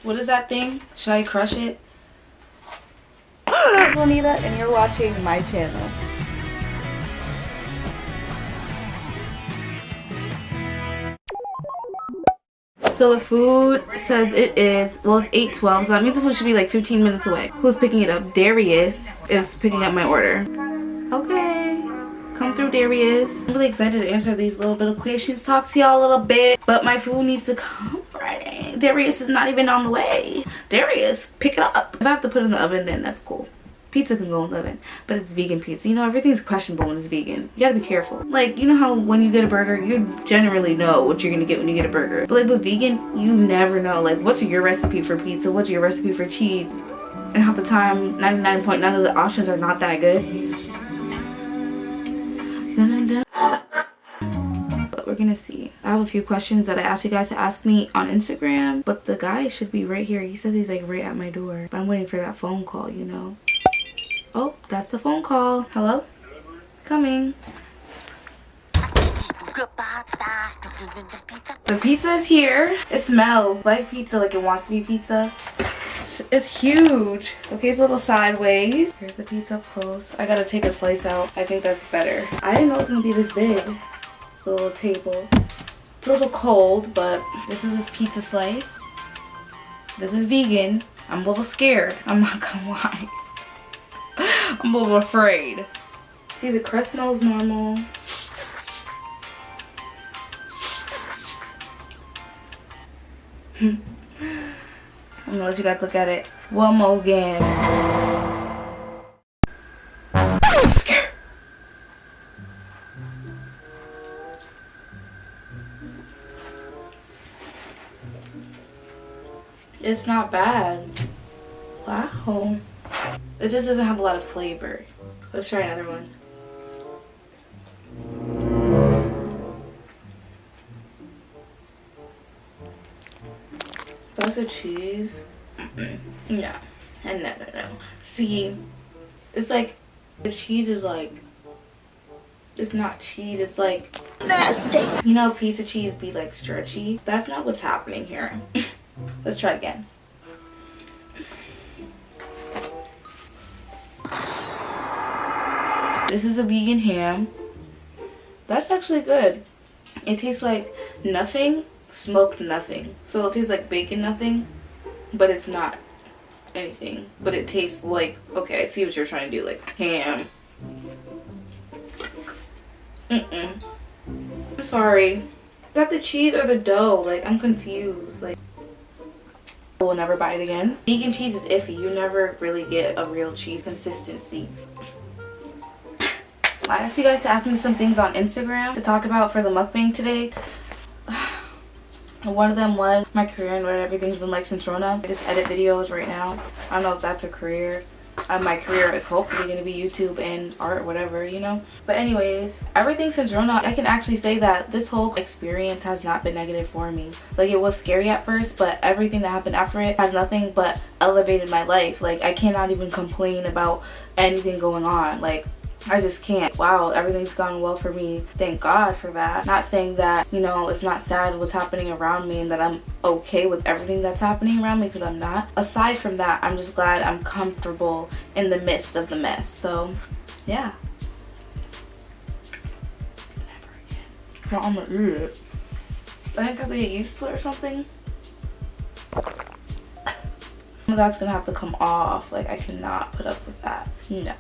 What is that thing? Should I crush it? This is Juanita, and you're watching my channel. So the food says it is, well, it's 8:12, so that means the food should be like 15 minutes away. Who's picking it up? Darius is picking up my order. Okay, come through, Darius. I'm really excited to answer these little bit of questions, talk to y'all a little bit, but my food needs to come Friday. Darius is not even on the way. Darius, pick it up. If I have to put it in the oven, then that's cool. Pizza can go in the oven, but it's vegan pizza. You know, everything's questionable when it's vegan. You gotta be careful. Like, you know how when you get a burger, you generally know what you're gonna get when you get a burger. But like with vegan, you never know. Like, what's your recipe for pizza? What's your recipe for cheese? And half the time, 99.9 of the options are not that good. But we're gonna see. I have a few questions that I asked you guys to ask me on Instagram, but the guy should be right here. He says he's like right at my door. But I'm waiting for that phone call, you know. Oh, that's the phone call. Hello? Coming. The pizza is here. It smells like pizza, like it wants to be pizza. It's huge. Okay, it's a little sideways. Here's the pizza close. I gotta take a slice out. I think that's better. I didn't know it was gonna be this big. The little table. It's a little cold, but this is this pizza slice. This is vegan. I'm a little scared. I'm not gonna lie. I'm a little afraid. See, the crust smells normal. I'm gonna let you guys look at it one more again. I'm scared. It's not bad. Wow. It just doesn't have a lot of flavor. Let's try another one. That's a cheese. No. And no. See, it's like, the cheese is like, it's not cheese, it's like nasty. You know, a piece of cheese be like stretchy. That's not what's happening here. Let's try again. This is a vegan ham. That's actually good. It tastes like nothing, smoked nothing. So it tastes like bacon nothing, but it's not anything. But it tastes like, okay, I see what you're trying to do, like ham. I'm sorry. Is that the cheese or the dough? Like, I'm confused. Like, I will never buy it again. Vegan cheese is iffy. You never really get a real cheese consistency. I asked you guys to ask me some things on Instagram to talk about for the mukbang today. One of them was my career and what everything's been like since Rona. I just edit videos right now. I don't know if that's a career. My career is hopefully going to be YouTube and art, whatever, you know. But anyways, everything since Rona, I can actually say that this whole experience has not been negative for me. Like, it was scary at first, but everything that happened after it has nothing but elevated my life. Like, I cannot even complain about anything going on. Like, I just can't. Wow, everything's gone well for me. Thank God for that. Not saying that, you know, it's not sad what's happening around me and that I'm okay with everything that's happening around me, because I'm not. Aside from that, I'm just glad I'm comfortable in the midst of the mess. So, yeah. Never again. I'm gonna eat it. I think I have to get used to it or something. That's gonna have to come off. Like, I cannot put up with that. No.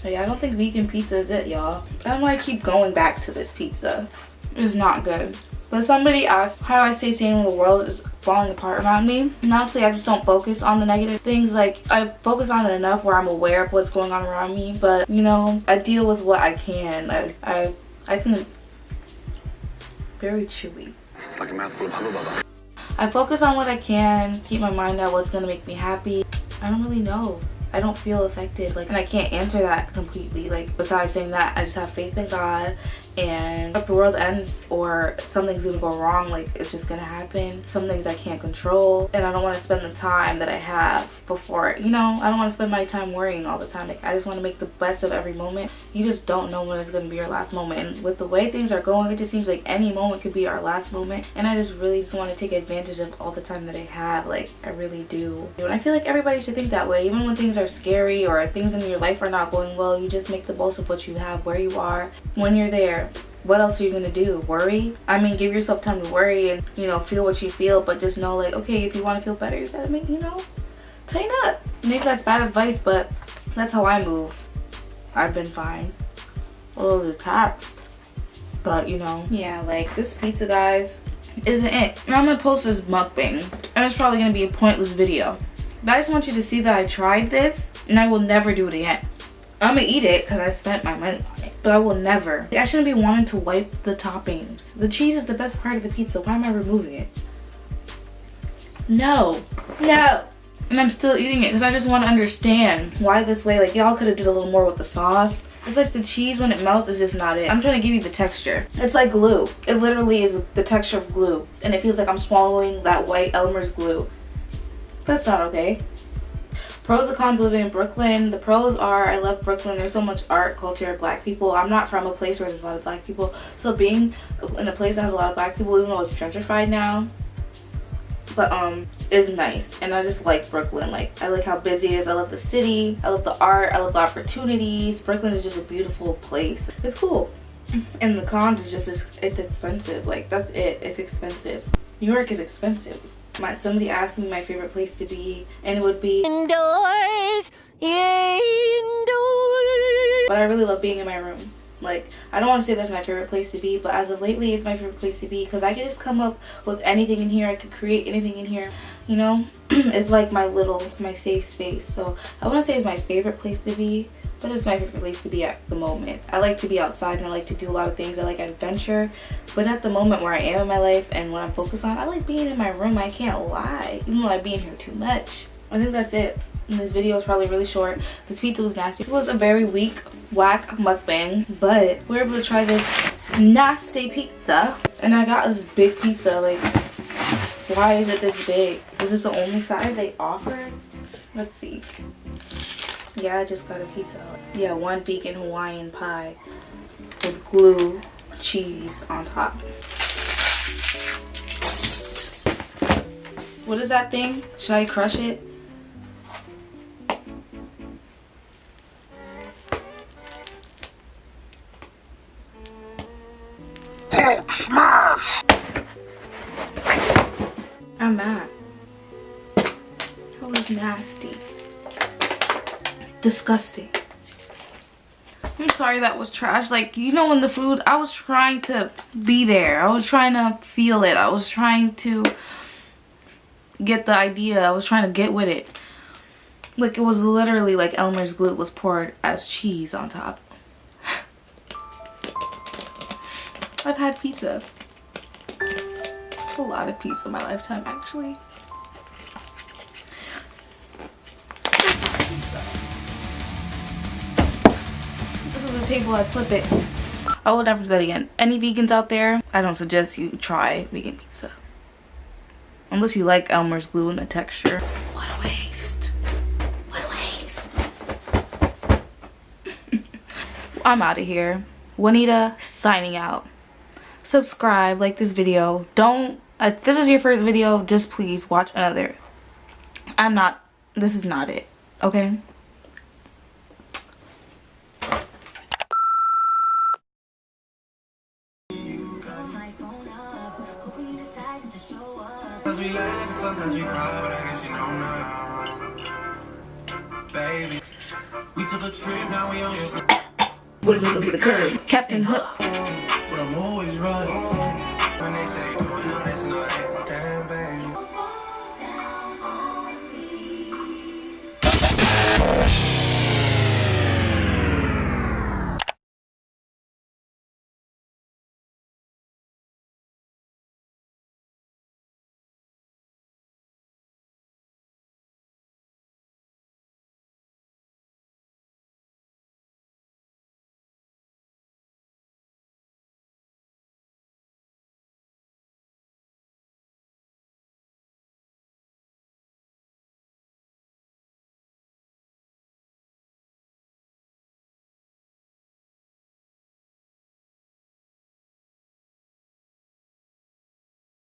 Yeah, I don't think vegan pizza is it, y'all. I'm gonna keep going back to this pizza. It's not good. But somebody asked, how do I stay sane when the world is falling apart around me? And honestly, I just don't focus on the negative things. Like, I focus on it enough where I'm aware of what's going on around me. But, you know, I deal with what I can. I can... Very chewy. Like a mouthful of hubba bubba. I focus on what I can, keep my mind on what's gonna make me happy. I don't really know. I don't feel affected, like, and I can't answer that completely. Like, besides saying that, I just have faith in God And if the world ends or something's gonna go wrong, like it's just gonna happen. Some things I can't control, and I don't want to spend the time that I have before, you know, I don't want to spend my time worrying all the time. Like I just want to make the best of every moment. You just don't know when it's gonna be your last moment, and with the way things are going, it just seems like any moment could be our last moment. And I just really just want to take advantage of all the time that I have. Like I really do. And I feel like everybody should think that way. Even when things are scary or things in your life are not going well, you just make the most of what you have, where you are, when you're there. What else are you gonna do? Worry? I mean, give yourself time to worry and, you know, feel what you feel, but just know, like, okay, if you want to feel better, you gotta make, you know, tighten up. Maybe that's bad advice, but that's how I move. I've been fine. A little detached, but you know, yeah, like this pizza, guys, isn't it. And I'm gonna post this mukbang, and it's probably gonna be a pointless video, but I just want you to see that I tried this, and I will never do it again. I'm gonna eat it because I spent my money on it, but I will never. I shouldn't be wanting to wipe the toppings. The cheese is the best part of the pizza. Why am I removing it? No. And I'm still eating it because I just want to understand why this way. Like y'all could have did a little more with the sauce. It's like the cheese when it melts is just not it. I'm trying to give you the texture. It's like glue. It literally is the texture of glue, and it feels like I'm swallowing that white Elmer's glue. That's not okay. Pros and cons of living in Brooklyn. The pros are I love Brooklyn. There's so much art, culture, black people. I'm not from a place where there's a lot of black people, so being in a place that has a lot of black people, even though it's gentrified now, but is nice. And I just like Brooklyn. Like I like how busy it is. I love the city. I love the art. I love the opportunities. Brooklyn is just a beautiful place. It's cool. And the cons is just it's expensive. Like that's it. It's expensive. New York is expensive. Somebody asked me my favorite place to be, and it would be indoors. Yeah, indoors. But I really love being in my room. Like I don't want to say that's my favorite place to be, but as of lately it's my favorite place to be because I can just come up with anything in here. I could create anything in here, you know. It's like it's my safe space. So I wouldn't say it's my favorite place to be, but it's my favorite place to be at the moment. I like to be outside and I like to do a lot of things. I like adventure, but at the moment where I am in my life and what I'm focused on, I like being in my room. I can't lie, even though I be in here too much. I think that's it. And this video is probably really short. This pizza was nasty. This was a very weak, whack mukbang, but we were able to try this nasty pizza. And I got this big pizza. Like, why is it this big? Was this the only size they offered? Let's see. Yeah, I just got a pizza. Yeah, one vegan Hawaiian pie with glue cheese on top. What is that thing? Should I crush it? Hulk smash! I'm mad. That was nasty. Disgusting. I'm sorry that was trash. Like, you know, in the food, I was trying to be there. I was trying to feel it. I was trying to get the idea. I was trying to get with it. Like, it was literally like Elmer's glue was poured as cheese on top. I've had pizza. A lot of pizza in my lifetime, actually. This is the table, I flip it. I will never do that again. Any vegans out there, I don't suggest you try vegan pizza. Unless you like Elmer's glue and the texture. What a waste. What a waste. I'm out of here. Juanita signing out. Subscribe, like this video. Don't, if this is your first video, just please watch another. This is not it, okay? Sometimes we laugh and sometimes we cry, but I guess you know now. Baby, we took a trip, now we on your Captain Hook. but I'm always right.